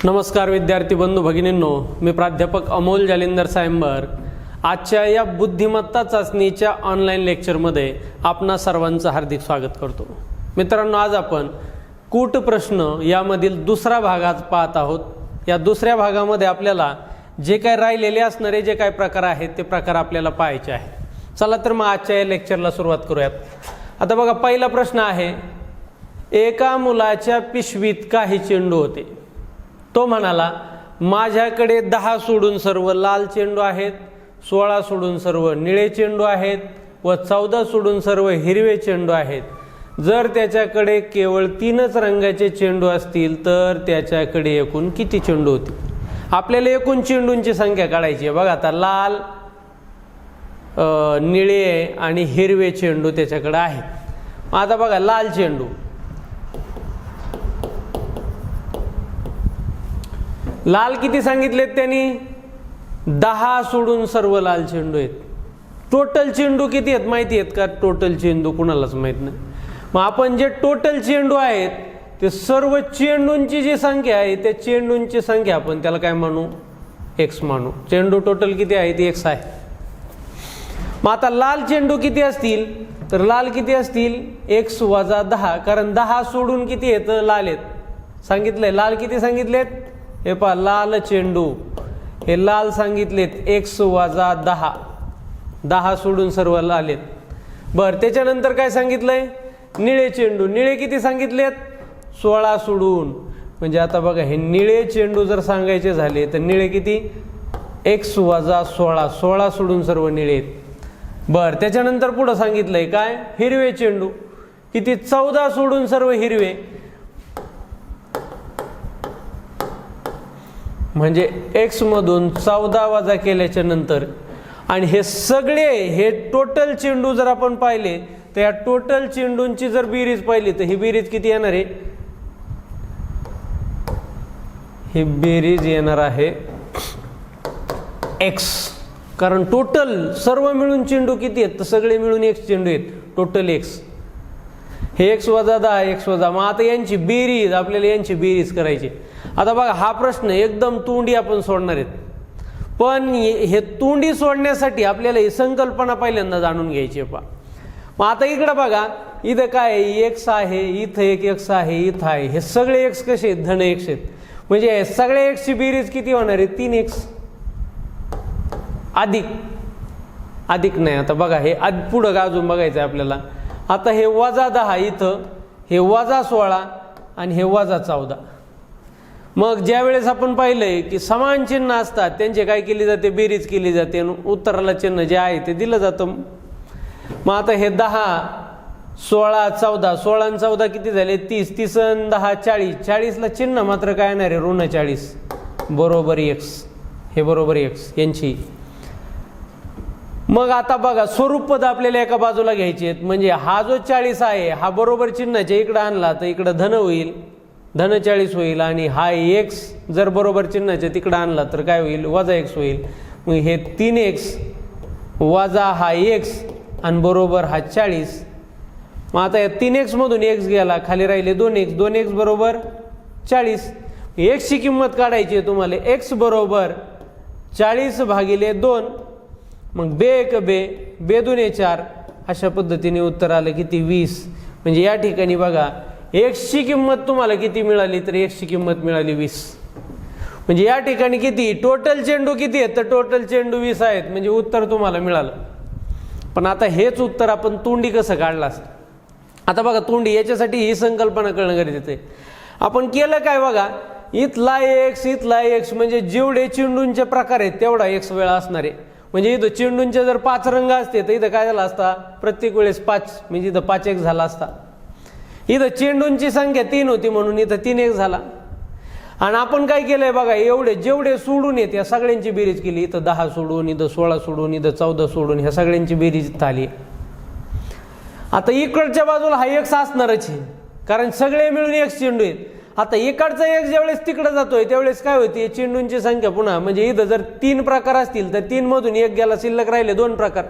नमस्कार विद्यार्थी बंधू भगिनींनो, मी प्राध्यापक अमोल जालिंदर सायंबर आजच्या या बुद्धिमत्ता चाचणीच्या ऑनलाईन लेक्चरमध्ये आपणा सर्वांचं हार्दिक स्वागत करतो। मित्रांनो, आज आपण कूट प्रश्न यामधील दुसरा भाग आज पाहत आहोत। या दुसऱ्या भागामध्ये आपल्याला जे काही राहिलेले असणारे जे काही प्रकार आहेत ते प्रकार आपल्याला पाहायचे आहेत। चला तर मग आजच्या या लेक्चरला सुरुवात करूयात। आता बघा, पहिला प्रश्न आहे, एका मुलाच्या पिशवीत काही चेंडू होते। तो म्हणाला, माझ्याकडे 10 सोडून सर्व लाल चेंडू आहेत, 16 सोडून सर्व निळे चेंडू आहेत व 14 सोडून सर्व हिरवे चेंडू आहेत। जर त्याच्याकडे केवळ 3च रंगाचे चेंडू असतील तर त्याच्याकडे एकूण किती चेंडू होतील? आपल्याला एकूण चेंडूंची संख्या काढायची आहे। बघा, आता लाल, निळे आणि हिरवे चेंडू त्याच्याकडे आहेत। आता बघा, लाल चेंडू, लाल किती सांगितलेत त्यांनी? 10 सोडून सर्व लाल चेंडू आहेत। टोटल चेंडू किती आहेत माहिती आहेत का? टोटल चेंडू कुणालाच माहित नाही। मग आपण जे टोटल चेंडू आहेत ते सर्व चेंडूंची जी संख्या आहे त्या चेंडूंची संख्या आपण त्याला काय म्हणू? एक्स मानू। चेंडू टोटल किती आहे? ती एक्स आहे। मग आता लाल चेंडू किती असतील? तर लाल किती असतील? एक्स वजा 10, कारण 10 सोडून किती येतं? लाल आहेत सांगितलंय। लाल किती सांगितलेत? हे पहा, लाल चेंडू हे लाल सांगितलेत एक्स वजा 10, 10 सोडून सर्व लाल आहेत। बरं, त्याच्यानंतर काय सांगितलंय? निळे चेंडू, निळे किती सांगितलेत? 16 सोडून, म्हणजे आता बघा, हे निळे चेंडू जर सांगायचे झाले तर निळे किती? एक्स वजा 16, 16 सोडून सर्व निळे आहेत। बरं, त्याच्यानंतर पुढं सांगितलंय काय? हिरवे चेंडू किती? 14 सोडून सर्व हिरवे, म्हणजे एक्स मधून 14 वजा केल्याच्या नंतर, आणि हे सगळे हे टोटल चेंडू जर आपण पाहिले तर या टोटल चेंडूंची जर बेरीज पाहिली तर ही बेरीज किती येणार आहे? ही बेरीज येणार आहे एक्स, कारण टोटल सर्व मिळून चेंडू किती आहेत? तर सगळे मिळून एक्स चेंडू आहेत, टोटल एक्स। हे एक्स वजा 10, एक्स वजा, मग आता यांची बेरीज, आपल्याला यांची बेरीज करायची। आता बघा, हा प्रश्न एकदम तोंडी आपण सोडणार आहेत, पण हे तोंडी सोडण्यासाठी आपल्याला ही संकल्पना पहिल्यांदा जाणून घ्यायची आहे। मग आता इकडं बघा, इथं काय आहे? एक्स आहे, इथं एक एक्स आहे, इथं आहे, हे सगळे एक्स कसे आहेत? धन एक्स आहेत, म्हणजे सगळ्या एक्सची बेरीज किती होणार आहे? 3 एक्स अधिक नाही। आता बघा, हे पुढं अजून बघायचं आहे आपल्याला। आता हे वजा 10 इथं, हे वजा 16 आणि हे वजा 14। मग ज्या वेळेस आपण पाहिलंय की समान चिन्ह असतात त्यांचे काय केली जाते? बेरीज केली जाते, उत्तराला चिन्ह जे आहे ते दिलं जातं। मग आता हे 10, 16, 14, 16 आणि 14 किती झाले? 30, 30 आणि 10 40, 40ला चिन्ह मात्र काय येणार आहे? ऋण 40 बरोबर एक्स, हे बरोबर एक्स यांची। मग आता बघा, स्वरूप पद आपल्याला एका बाजूला घ्यायचे आहेत, म्हणजे हा जो 40 आहे हा बरोबर चिन्हाच्या इकडं आणला तर इकडं धन होईल, धन 40 होईल, आणि हा एक्स जर बरोबर चिन्हाच्या तिकडं आणला तर काय होईल? वजा एक्स होईल। मग हे 3x वजा हा एक्स आणि बरोबर हा 40। मग आता या 3x मधून एक्स गेला, खाली राहिले 2x, 2x बरोबर 40। एक्सची किंमत काढायची आहे तुम्हाला। एक्स बरोबर 40 भागिले 2, मग बे 1 बे, बे 2 4, अशा पद्धतीने उत्तर आलं किती? 20। म्हणजे या ठिकाणी बघा, एक्सची किंमत तुम्हाला किती मिळाली? तर एक्सची किंमत मिळाली 20। म्हणजे या ठिकाणी किती? टोटल चेंडू किती आहेत? तर टोटल चेंडू 20 आहेत, म्हणजे उत्तर तुम्हाला मिळालं। पण आता हेच उत्तर आपण तोंडी कसं काढलं असतं? आता बघा, तोंडी याच्यासाठी ही संकल्पना कळणं गरजेचं आहे। आपण केलं काय? बघा, इथला एक्स, इथला एक्स, म्हणजे जेवढे चेंडूंचे प्रकार आहेत तेवढा एक्स वेळा असणार आहे। म्हणजे इथं चेंडूंचे जर 5 रंग असते तर इथं काय झाला असता? प्रत्येक वेळेस 5, म्हणजे इथं 5 एक्स झाला असता। इथं चेंडूंची संख्या 3 होती म्हणून इथं 3 एक्स झाला। आणि आपण काय केलंय बघा, एवढे जेवढे सोडून येत या सगळ्यांची बेरीज केली। इथं 10 सोडून, इथं 16 सोडून, इथं 14 सोडून, ह्या सगळ्यांची बेरीज झाली। आता इकडच्या बाजूला हा एक्स असणारच आहे, कारण सगळे मिळून एक्स चेंडू आहेत। आता इकडचा एक्स ज्यावेळेस तिकडे जातोय त्यावेळेस काय होती? चेंडूंची संख्या पुन्हा, म्हणजे इथं जर 3 प्रकार असतील तर 3 मधून एक गेला, शिल्लक राहिले 2 प्रकार।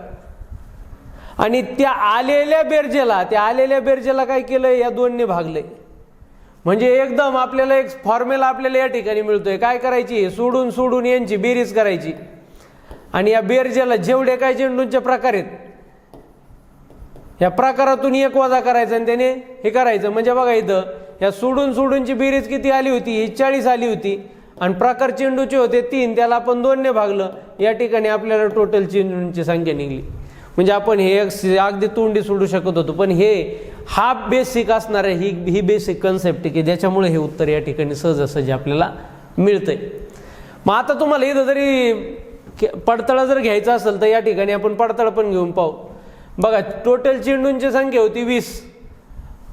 आणि त्या आलेल्या बेरजेला काय केलं? या 2 ने भागले, म्हणजे एकदम आपल्याला एक फॉर्म्युला आपल्याला या ठिकाणी मिळतोय. काय करायची, सोडून सोडून यांची बेरीज करायची आणि या बेरजेला जेवढे काय चेंडूंचे प्रकार आहेत या प्रकारातून एक वजा करायचा आणि त्याने हे करायचं. म्हणजे बघा इथं या सोडून सोडूनची बेरीज किती आली होती, ही 40 आली होती आणि प्रकार चेंडूचे होते 3, त्याला आपण 2 ने भागलं. या ठिकाणी आपल्याला टोटल चेंडूंची संख्या निघली. म्हणजे आपण हे अगदी तोंडी सोडू शकत होतो, पण हा बेसिक असणार आहे, ही बेसिक कन्सेप्ट आहे की ज्याच्यामुळे हे उत्तर या ठिकाणी सहजासहजी आपल्याला मिळतंय. मग आता तुम्हाला इथं जरी पडताळा जर घ्यायचा असेल तर या ठिकाणी आपण पडताळा पण घेऊन पाहू. बघा टोटल चेंडूंची संख्या होती 20,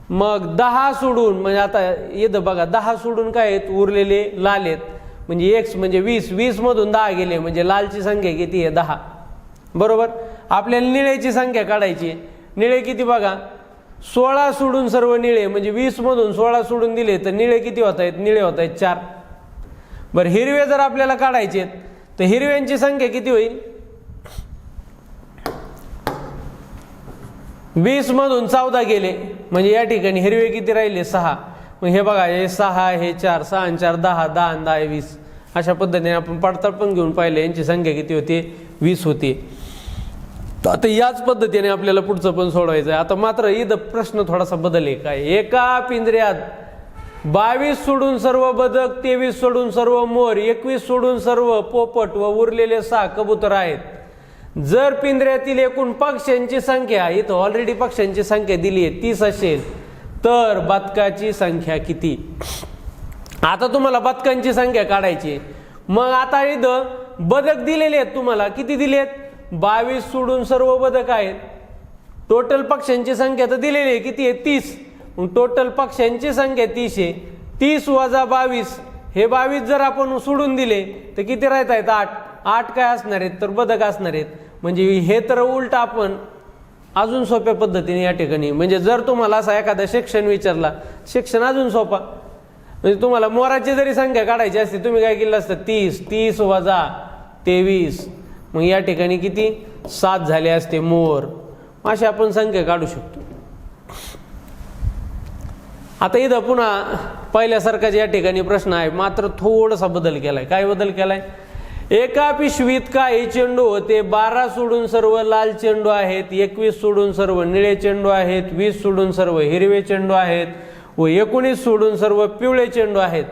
मग 10 सोडून म्हणजे आता इथं बघा 10 सोडून काय आहेत, उरलेले लाल आहेत म्हणजे एक्स म्हणजे 20 मधून 10 गेले म्हणजे लालची संख्या किती आहे 10. बरोबर. आपल्याला निळ्याची संख्या काढायची. निळे किती बघा 16 सोडून सर्व निळे म्हणजे 20 मधून 16 सोडून दिले तर निळे किती होत आहेत, निळे होत आहेत 4. बरं हिरवे जर आपल्याला काढायचे तर हिरव्यांची संख्या किती होईल, 20 मधून 14 गेले म्हणजे या ठिकाणी हिरवे किती राहिले 6. मग हे बघा हे 6 हे 4 6 आणि 4 10 10 आणि 10 20. अशा पद्धतीने आपण पडताळ पण घेऊन पाहिले यांची संख्या किती होती 20 होती. आता याच पद्धतीने आपल्याला पुढचं पण सोडवायचं आहे. आता मात्र इथं प्रश्न थोडासा बदल आहे. काय, एका पिंजऱ्यात 22 सोडून सर्व बदक, 23 सोडून सर्व मोर, 21 सोडून सर्व पोपट व उरलेले 6 कबूतर आहेत. जर पिंजऱ्यातील एकूण पक्ष्यांची संख्या, इथं ऑलरेडी पक्ष्यांची संख्या दिली आहे 30 असेल तर बदकाची संख्या किती. आता तुम्हाला बदकांची संख्या काढायची. मग आता इथं बदक दिलेले आहेत, तुम्हाला किती दिले आहेत 22 सोडून सर्व बदक आहेत. टोटल पक्ष्यांची संख्या तर दिलेली आहे किती आहे 30. मग टोटल पक्ष्यांची संख्या 30 आहे. 30 वजा 22 हे 22 जर आपण सोडून दिले तर किती राहत आहेत 8 काय असणार आहेत तर बदक असणार आहेत. म्हणजे हे तर उलट आपण अजून सोप्या पद्धतीने या ठिकाणी, म्हणजे जर तुम्हाला असा एखादा सेक्शन विचारला, सेक्शन अजून सोपा, म्हणजे तुम्हाला मोराची जरी संख्या काढायची असते तुम्ही काय केलं असतं 30 वजा 23 मग या ठिकाणी किती 7 झाले असते मोर. अशी आपण संख्या काढू शकतो. आता इथं पुन्हा पहिल्यासारखाच या ठिकाणी प्रश्न आहे, मात्र थोडासा बदल केलाय. काय बदल केलाय, एका पिशवीत काही चेंडू होते, 12 सोडून सर्व लाल चेंडू आहेत, 21 सोडून सर्व निळे चेंडू आहेत, 20 सोडून सर्व हिरवे चेंडू आहेत व 19 सोडून सर्व पिवळे चेंडू आहेत.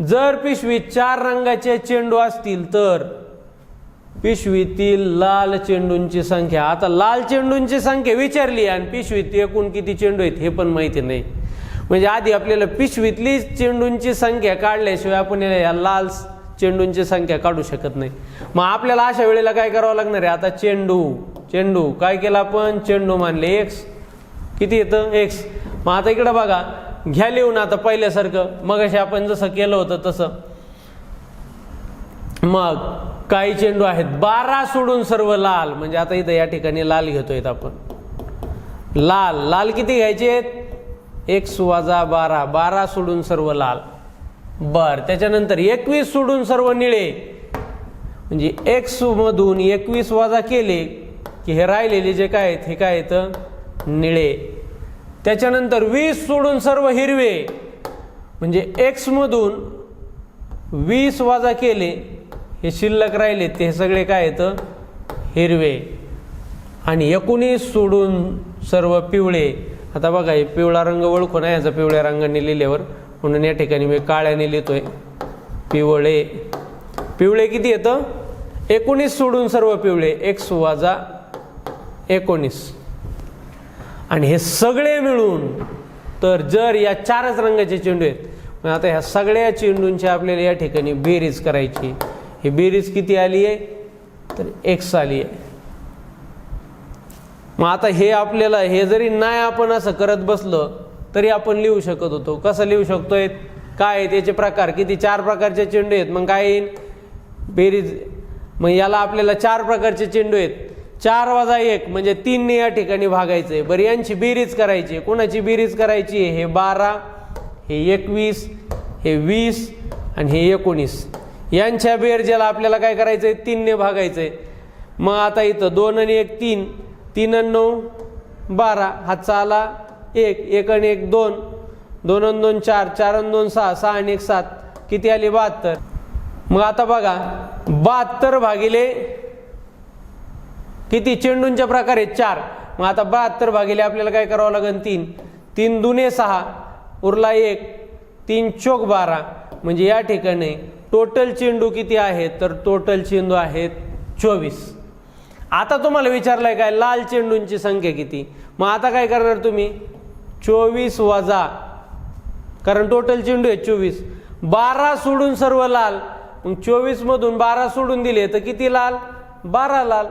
जर पिशवीत 4 रंगाचे चेंडू असतील तर पिशवीतील लाल चेंडूंची संख्या. आता लाल चेंडूंची संख्या विचारली आणि पिशवीत एकूण किती चेंडू आहेत हे पण माहिती नाही. म्हणजे आधी आपल्याला पिशवीतली चेंडूंची संख्या काढल्याशिवाय आपण या लाल चेंडूंची संख्या काढू शकत नाही. मग आपल्याला अशा वेळेला काय करावं लागणार आहे, आता चेंडू काय केलं आपण, चेंडू मानले एक्स, किती येतं एक्स. मग आता इकडे बघा घ्या लिहून आता पहिल्यासारखं, मग असे आपण जसं केलं होतं तसं. मग काही चेंडू आहेत 12 सोडून सर्व लाल, म्हणजे आता इथं या ठिकाणी लाल घेतोय आपण. लाल किती घ्यायचे, एक्स वजा 12 सोडून सर्व लाल. बर त्याच्यानंतर 21 सोडून सर्व निळे, म्हणजे एक्स मधून 21 वजा केले की हे राहिलेले जे काय आहेत हे काय आहेत निळे. त्याच्यानंतर 20 सोडून सर्व हिरवे, म्हणजे एक्स मधून 20 वजा केले हे शिल्लक राहिले ते सगळे काय आहेत हिरवे. आणि 19 सोडून सर्व पिवळे. आता बघा हे पिवळा रंग ओळखून आहे याचा पिवळ्या रंगाने लिहिल्यावर, म्हणून या ठिकाणी मी काळ्याने लिहितोय पिवळे किती येतं 19 सोडून सर्व पिवळे, एक्स वजा 19. आणि हे सगळे मिळून तर जर या 4च रंगाचे चेंडू आहेत, आता ह्या सगळ्या चेंडूंची आपल्याला या ठिकाणी बेरीज करायची. ही बेरीज किती आली आहे तर एक्स आली आहे. मग आता हे आपल्याला हे जरी नाही आपण असं करत बसलो तरी आपण लिहू शकत होतो. कसं लिहू शकतोय, काय त्याचे प्रकार किती, 4 प्रकारचे चेंडू आहेत. मग काय येईल बेरीज, मग याला आपल्याला 4 प्रकारचे चेंडू आहेत, 4 वजा 1 म्हणजे 3 ने या ठिकाणी भागायचंय. बरं यांची बेरीज करायची, कोणाची बेरीज करायची, हे 12 हे 21 हे 20 आणि हे 19 यांच्या बेरजेला आपल्याला काय करायचंय 3 ने भागायचंय. मग आता इथं 2 आणि 1 3, 3 आणि 9 12, हातचा आला 1 आणि 1 2, 2 आणि 2 4, 4 आणि 2 6, 6 आणि 1 7, किती आली 72. मग आता बघा 72 भागिले किती, चेंडूंच्या प्रकार आहेत 4. मग आता 72 भागिले आपल्याला काय करावं लागेल 3, 3 दुने 6, उरला 1, 3 चौक 12. म्हणजे या ठिकाणी टोटल चेंडू किती आहेत, तर टोटल चेंडू आहेत 24. आता तुम्हाला विचारलंय काय, लाल चेंडूंची संख्या किती. मग आता काय करणार तुम्ही, 24 वजा, कारण टोटल चेंडू आहे 24, 12 सोडून सर्व लाल. मग 24 मधून 12 सोडून दिले तर किती लाल, 12 लाल.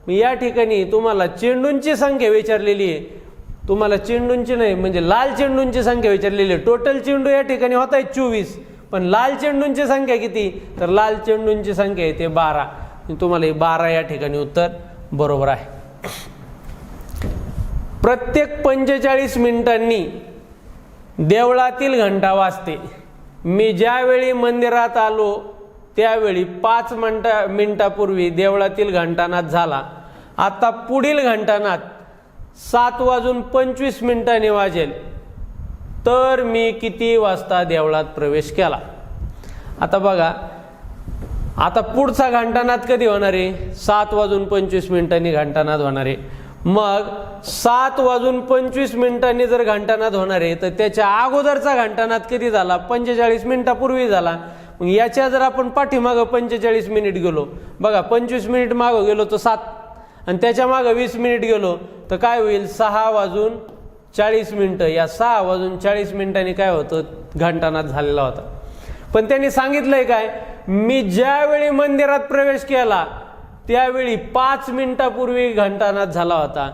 मग या ठिकाणी तुम्हाला चेंडूंची संख्या विचारलेली आहे, तुम्हाला चेंडूंची नाही म्हणजे लाल चेंडूंची संख्या विचारलेली आहे. टोटल चेंडू या ठिकाणी होत आहे 24, पण लाल चेंडूंची संख्या किती, तर लाल चेंडूंची संख्या आहे ते 12. तुम्हाला हे 12 या ठिकाणी उत्तर बरोबर आहे. प्रत्येक 45 मिनिटांनी देवळातील घंटा वाजते. मी ज्यावेळी मंदिरात आलो त्यावेळी 5 मिनिटापूर्वी देवळातील घंटानाद झाला. आता पुढील घंटानाद 7:25 वाजेल, तर मी किती वाजता देवळात प्रवेश केला. आता बघा, आता पुढचा घंटानाद कधी होणार आहे, 7:25 घंटानाद होणार आहे. मग 7:25 जर घंटानाद होणार आहे तर त्याच्या अगोदरचा घंटानाद कधी झाला, 45 मिनिटापूर्वी झाला. मग याच्या जर आपण पाठीमागं 45 मिनिट गेलो, बघा 25 मिनिट मागं गेलो तर 7, आणि त्याच्या मागं 20 मिनिट गेलो तर काय होईल, 6:40. या 6:40 काय होतं, घंटानाद झालेला होता. पण त्यांनी सांगितलंय काय, मी ज्यावेळी मंदिरात प्रवेश केला त्यावेळी 5 मिनिटापूर्वी घंटानाद झाला होता.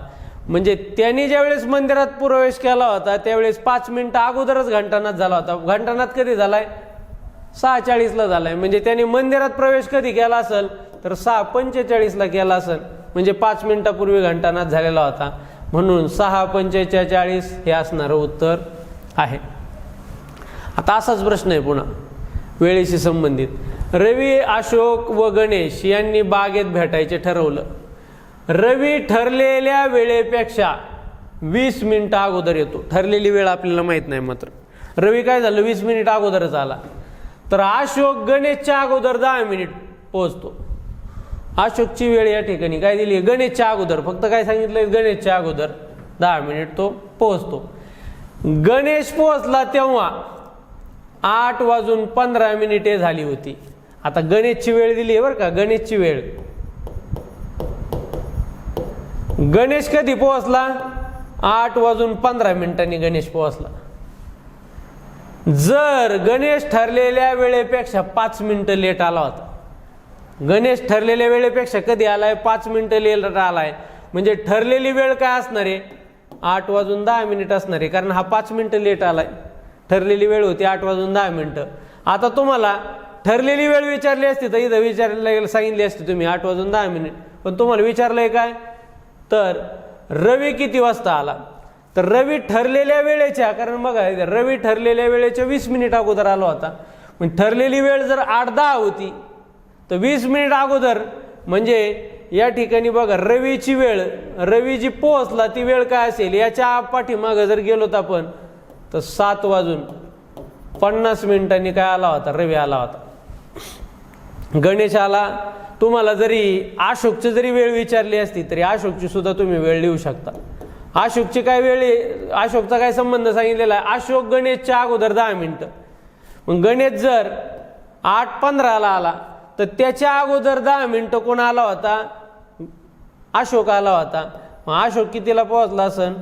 म्हणजे त्यांनी ज्यावेळेस मंदिरात प्रवेश केला होता त्यावेळेस 5 मिनिटं अगोदरच घंटानाद झाला होता. घंटानाद कधी झालाय, 6:40 झालाय. म्हणजे त्यांनी मंदिरात प्रवेश कधी केला असेल, तर 6:45 केला असेल. म्हणजे 5 मिनिटापूर्वी घंटानाद झालेला होता. म्हणून 6:45 हे असणारं उत्तर आहे. आता असाच प्रश्न आहे पुन्हा वेळेशी संबंधित. रवी, अशोक व गणेश यांनी बागेत भेटायचे ठरवलं. रवी ठरलेल्या वेळेपेक्षा 20 मिनिटं अगोदर येतो. ठरलेली वेळ आपल्याला माहित नाही, मात्र रवी काय झालं 20 मिनिट अगोदरच आला. तर अशोक गणेशच्या अगोदर 10 मिनिट पोहोचतो. अशोकची वेळ या ठिकाणी काय दिली, गणेशच्या अगोदर, फक्त काय सांगितलंय, गणेशच्या अगोदर 10 मिनिट तो पोहोचतो. गणेश पोहोचला तेव्हा 8:15 झाली होती. आता गणेशची वेळ दिली आहे बरं का, गणेशची वेळ. गणेश कधी पोहोचला, 8:15 गणेश पोहोचला. जर गणेश ठरलेल्या वेळेपेक्षा 5 मिनिटं लेट आला होता, गणेश ठरलेल्या वेळेपेक्षा कधी आलाय, 5 मिनिटं लेट आलाय, म्हणजे ठरलेली वेळ काय असणार आहे, 8:10 असणार आहे, कारण हा 5 मिनिटं लेट आलाय. ठरलेली वेळ होती 8:10. आता तुम्हाला ठरलेली वेळ विचारली असती तर इथं विचारले सांगितली असती तुम्ही 8:10, पण तुम्हाला विचारलंय काय, तर रवी किती वाजता आला. तर रवी ठरलेल्या वेळेच्या, कारण बघा रवी ठरलेल्या वेळेच्या 20 मिनिट अगोदर आला होता. पण ठरलेली वेळ जर 8:10 होती तर 20 मिनिट अगोदर, म्हणजे या ठिकाणी बघा रवीची वेळ, रवी जी पोहोचला ती वेळ काय असेल, याच्या पाठीमागं जर गेलो तर आपण, तर 7:50 काय आला होता, रवी आला होता. गणेश आला. तुम्हाला जरी अशोकची जरी वेळ विचारली असती तरी अशोकची सुद्धा तुम्ही वेळ लिहू शकता. अशोकची काय वेळ, अशोकचा काय संबंध सांगितलेला आहे, अशोक गणेशच्या अगोदर 10 मिनिटं. मग गणेश जर 8:15 आला तर त्याच्या अगोदर 10 मिनिटं कोण आला होता, अशोक आला होता. मग अशोक कितीला पोहोचला असेल,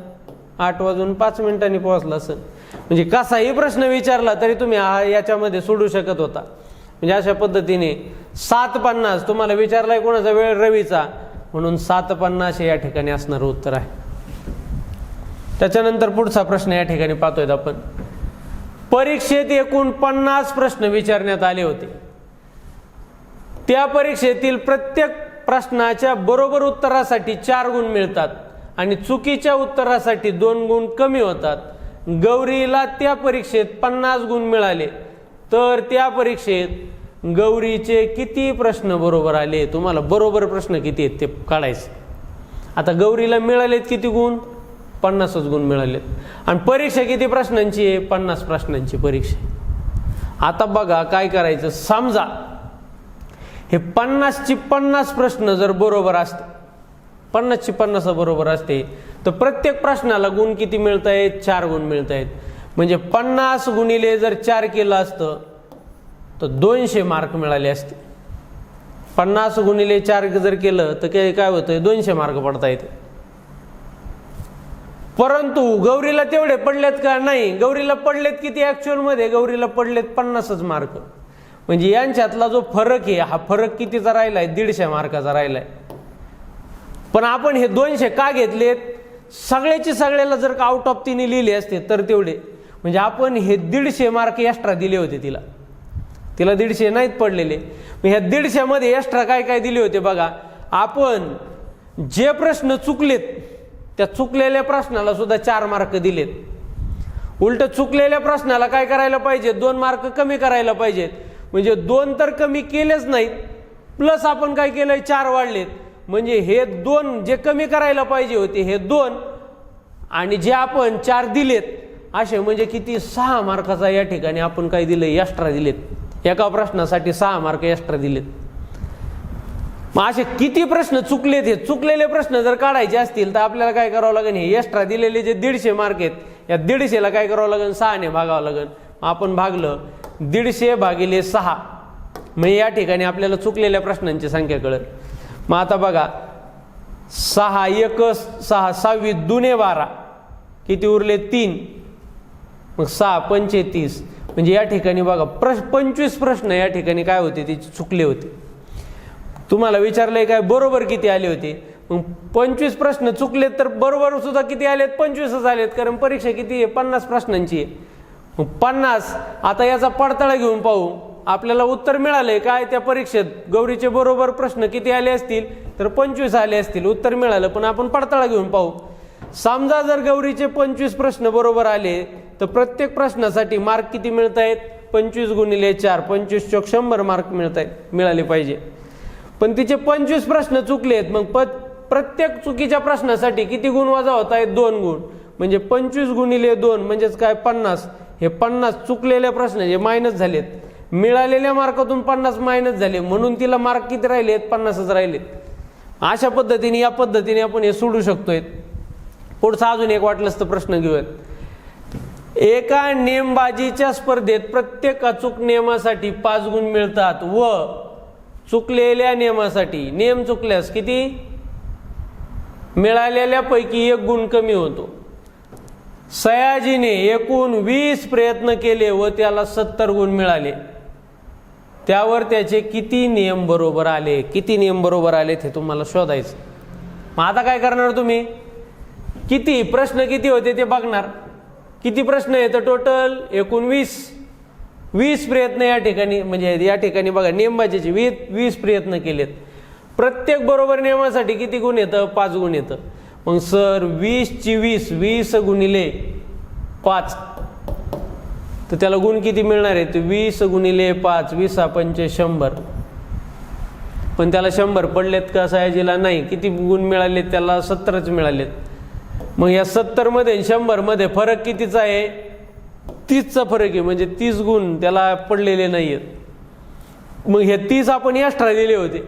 8:05 पोहोचला असेल. म्हणजे कसाही प्रश्न विचारला तरी तुम्ही याच्यामध्ये सोडू शकत होता. म्हणजे अशा पद्धतीने 7:50 तुम्हाला विचारलाय कोणाचा वेळ, रवीचा, म्हणून 7:50 हे या ठिकाणी असणारं उत्तर आहे. त्याच्यानंतर पुढचा प्रश्न या ठिकाणी पाहतोय आपण. परीक्षेत एकूण 50 प्रश्न विचारण्यात आले होते. त्या परीक्षेतील प्रत्येक प्रश्नाच्या बरोबर उत्तरासाठी 4 गुण मिळतात आणि चुकीच्या उत्तरासाठी 2 गुण कमी होतात. गौरीला त्या परीक्षेत 50 गुण मिळाले, तर त्या परीक्षेत गौरीचे किती प्रश्न बरोबर आले. तुम्हाला बरोबर प्रश्न किती आहेत ते काढायचे. आता गौरीला मिळालेत किती गुण, 50च गुण मिळालेत आणि परीक्षा किती प्रश्नांची आहे 50 प्रश्नांची परीक्षा. आता बघा काय करायचं, समजा हे 50ची 50 प्रश्न जर बरोबर असते, 50ची 50 बरोबर असते तर प्रत्येक प्रश्नाला गुण किती मिळत आहेत, 4 गुण मिळत आहेत. म्हणजे 50 गुणिले जर 4 केलं असतं तर 200 मार्क मिळाले असते. 50 गुणिले 4 जर केलं तर काय होतं, 200 मार्क पडता येते. परंतु गौरीला तेवढे पडलेत का, नाही. गौरीला पडलेत किती ऍक्च्युअल मध्ये, गौरीला पडलेत 50च मार्क. म्हणजे यांच्यातला जो फरक आहे हा फरक कितीचा राहिलाय, 150 मार्काचा राहिलाय. पण आपण हे 200 का घेतलेत, सगळ्याची सगळ्याला जर का आउट ऑफ 3 लिहिले असते तर तेवढे, म्हणजे आपण हे 150 मार्क एक्स्ट्रा दिले होते तिला 150 नाहीत पडलेले. ह्या 150 मध्ये एक्स्ट्रा काय काय दिले होते बघा. आपण जे प्रश्न चुकलेत त्या चुकलेल्या प्रश्नाला सुद्धा 4 मार्क दिलेत. उलट चुकलेल्या प्रश्नाला काय करायला पाहिजे, 2 मार्क कमी करायला पाहिजेत. म्हणजे 2 तर कमी केलेच नाहीत, प्लस आपण काय केलंय 4 वाढलेत. म्हणजे हे 2 जे कमी करायला पाहिजे होते हे 2 आणि जे आपण 4 दिलेत असे म्हणजे किती, 6 मार्काचा या ठिकाणी आपण काय दिलं, एक्स्ट्रा दिलेत. एका प्रश्नासाठी 6 मार्क एक्स्ट्रा दिलेत. मग असे किती प्रश्न चुकलेत, हे चुकलेले प्रश्न जर काढायचे असतील तर आपल्याला काय करावं लागेल, हे एक्स्ट्रा दिलेले जे 150 मार्क आहेत या 150ला काय करावं लागेल, 6 ने भागावं लागेल. आपण भागलं 150 भागिले 6, मग या ठिकाणी आपल्याला चुकलेल्या प्रश्नांची संख्या कळेल. मग आता बघा 6 1 6 6 2 12 किती उरले 3, मग 6 5 30. म्हणजे या ठिकाणी बघा 25 प्रश्न या ठिकाणी काय होते, ते चुकले होते. तुम्हाला विचारलंय काय बरोबर किती आले होते, मग 25 प्रश्न चुकलेत तर बरोबर सुद्धा किती आलेत, 25च आलेत. कारण परीक्षा किती आहे, 50 प्रश्नांची आहे. मग 50, आता याचा पडताळा घेऊन पाहू. आपल्याला उत्तर मिळालंय काय, त्या परीक्षेत गौरीचे बरोबर प्रश्न किती आले असतील तर 25 आले असतील, उत्तर मिळालं. पण आपण पडताळा घेऊन पाहू. समजा जर गौरीचे 25 प्रश्न बरोबर आले तर प्रत्येक प्रश्नासाठी मार्क किती मिळत आहेत, 25 गुणिले 4, 25 चोक 100 मार्क मिळाले पाहिजे. पण तिचे 25 प्रश्न चुकलेत, मग प्रत्येक चुकीच्या प्रश्नासाठी किती गुण वजा होत आहेत, 2 गुण. म्हणजे 25 गुणिले 2 म्हणजेच काय 50. हे 50 चुकलेल्या प्रश्न जे मायनस झालेत, मिळालेल्या मार्कातून 50 मायनस झाले, म्हणून तिला मार्क किती राहिलेत, 50च राहिलेत. अशा पद्धतीने या पद्धतीने आपण हे सोडू शकतोय. पुढचा अजून एक वाटलंच तर प्रश्न घेऊयात. एका नेमबाजीच्या स्पर्धेत प्रत्येक अचूक नियमासाठी 5 गुण मिळतात व चुकलेल्या नियमासाठी, नियम चुकल्यास किती, मिळालेल्या पैकी 1 गुण कमी होतो. सयाजीने एकूण 20 प्रयत्न केले व त्याला 70 गुण मिळाले, त्यावर त्याचे किती नियम बरोबर आले. किती नियम बरोबर आले ते तुम्हाला शोधायचं. मग आता काय करणार तुम्ही, किती प्रश्न किती होते ते बघणार. किती प्रश्न आहेत टोटल, एकूण 20 प्रयत्न या ठिकाणी, म्हणजे या ठिकाणी बघा नेमबाजीचे 20 प्रयत्न केलेत. प्रत्येक बरोबर नियमासाठी किती गुण येतं, 5 गुण येतं. मग सर 20ची 20 गुणिले 5 तर त्याला गुण किती मिळणार आहे, 20 गुणिले 5, 20 5 100. पण त्याला 100 पडलेत का सयाजीला, नाही. किती गुण मिळालेत त्याला, 70च मिळालेत. मग या 70 मध्ये 100 मध्ये फरक कितीचा आहे, 30चा फरक आहे. म्हणजे 30 गुण त्याला पडलेले नाहीयेत. मग हे 30 आपण एक्स्ट्रा दिले होते.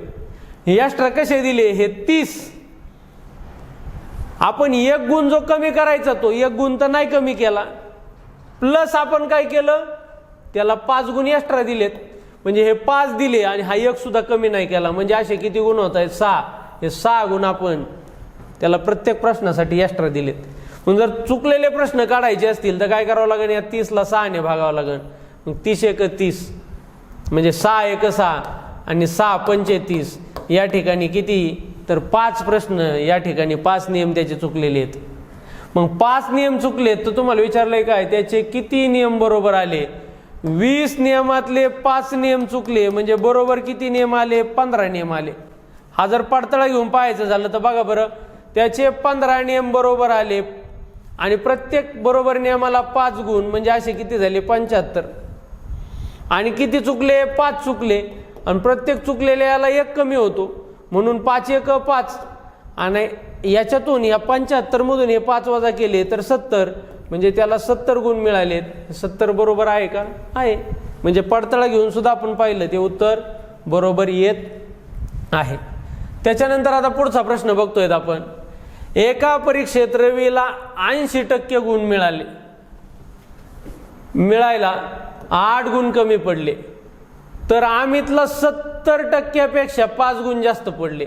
हे एक्स्ट्रा कसे दिले, हे 30 आपण 1 गुण जो कमी करायचा तो 1 गुण तर नाही कमी केला, प्लस आपण काय केलं, त्याला 5 गुण एक्स्ट्रा दिलेत. म्हणजे हे 5 दिले आणि हा 1 सुद्धा कमी नाही केला. म्हणजे असे किती गुण होत आहेत, 6. हे 6 गुण आपण त्याला प्रत्येक प्रश्नासाठी एक्स्ट्रा दिलेत. मग जर चुकलेले प्रश्न काढायचे असतील तर काय करावं लागेल, या 30ला 6 ने भागावं लागेल. मग 30 1 30 म्हणजे 6 1 6 आणि 6 5 30. या ठिकाणी किती तर 5 प्रश्न या ठिकाणी 5 नियम त्याचे चुकलेले आहेत. मग 5 नियम चुकलेत तर तुम्हाला विचारलंय काय, त्याचे किती नियम बरोबर आले. 20 नियमातले 5 नियम चुकले, म्हणजे बरोबर किती नियम आले, 15 नियम आले. हा जर पडताळा घेऊन पाहायचं झालं तर बघा बरं, त्याचे 15 नियम बरोबर आले आणि प्रत्येक बरोबर नियमाला 5 गुण, म्हणजे असे किती झाले 75. आणि किती चुकले, 5 चुकले. आणि प्रत्येक चुकलेल्या याला 1 कमी होतो, म्हणून 5 1 5 आणि याच्यातून या 75 मधून हे 5 वजा केले तर 70, म्हणजे त्याला 70 गुण मिळालेत. 70 बरोबर आहे का? आहे. म्हणजे पडताळा घेऊन सुद्धा आपण पाहिलं ते उत्तर बरोबर येत आहे. त्याच्यानंतर आता पुढचा प्रश्न बघतोय आपण. एका परीक्षेत रवीला 80% गुण मिळायला 8 गुण कमी पडले, तर अमितला 70%पेक्षा 5 गुण जास्त पडले.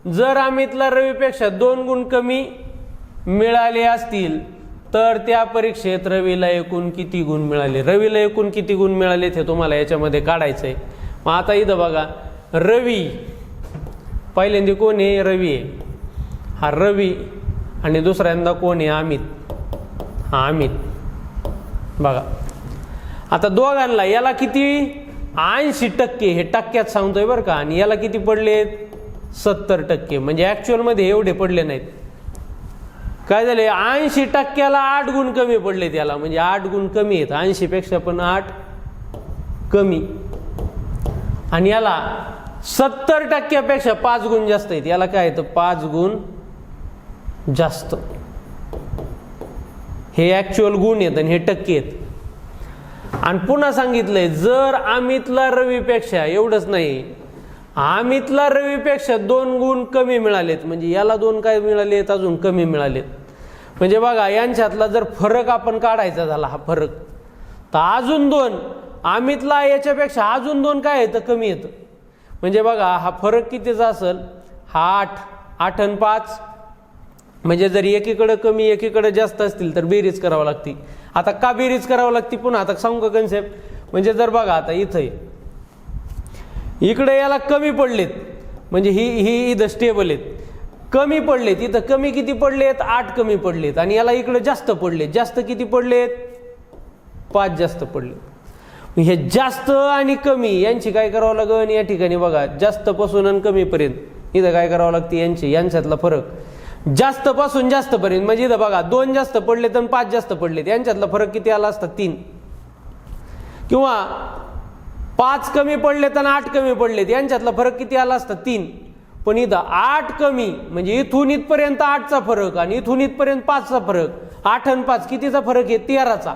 जर अमितला रवीपेक्षा 2 गुण कमी मिळाले असतील तर त्या परीक्षेत रवीला एकूण किती गुण मिळाले? रवीला एकूण किती गुण मिळाले ते तुम्हाला याच्यामध्ये काढायचं आहे. मग आता इथं बघा, रवी पहिल्यांदा कोण आहे? रवी आहे. हा रवी. आणि दुसऱ्यांदा कोण आहे? अमित. हा अमित. बघा आता दोघांना, याला किती? 80%, हे टक्क्यात सांगतोय बरं का. आणि याला किती पडलेत? 70%. म्हणजे ॲक्च्युअलमध्ये एवढे पडले नाहीत. काय झाले? 80%ला 8 गुण कमी पडले त्याला, म्हणजे 8 गुण कमी आहेत. 80 पेक्षा पण 8 कमी. आणि याला 70%पेक्षा 5 गुण जास्त आहेत. याला काय येतं? 5 गुण जास्त. हे ॲक्च्युअल गुण आहेत आणि हे टक्के आहेत. आणि पुन्हा सांगितलंय, जर अमितला रवीपेक्षा, एवढंच नाही, अमितला रवीपेक्षा 2 गुण कमी मिळालेत, म्हणजे याला 2 काय मिळालेत? अजून कमी मिळालेत. म्हणजे बघा, यांच्यातला जर फरक आपण काढायचा झाला, हा फरक, तर अजून 2 अमितला याच्यापेक्षा अजून 2 काय येतं? कमी येतं. म्हणजे बघा, हा फरक कितीचा असेल? हा 8 आणि 5, म्हणजे जर एकीकडे कमी एकीकडे जास्त असतील तर बेरीज करावं लागते. आता का बेरीज करावं लागते? पुन्हा आता सांगू का कन्सेप्ट? म्हणजे जर बघा, आता इथं इकडे याला कमी पडलेत, म्हणजे ही इथं स्टेबल आहेत. कमी पडलेत, इथं कमी किती पडलेत? 8 कमी पडलेत. आणि याला इकडे जास्त पडलेत. जास्त किती पडलेत? 5 जास्त पडलेत. हे जास्त आणि कमी यांची काय करावं लागेल? या ठिकाणी बघा, जास्त पासून आणि कमीपर्यंत इथं काय करावं लागते? यांच्यातला फरक जास्त पासून जास्त पर्यंत. म्हणजे इथं बघा, 2 जास्त पडलेत आणि 5 जास्त पडलेत. यांच्यातला फरक किती आला असता? 3. किंवा 5 कमी पडलेत आणि 8 कमी पडलेत, यांच्यातला फरक किती आला असता? 3. पण इथं 8 कमी, म्हणजे इथून इथपर्यंत 8चा फरक आणि इथून इथपर्यंत 5चा फरक. 8 आणि 5 कितीचा फरक आहे? 13चा.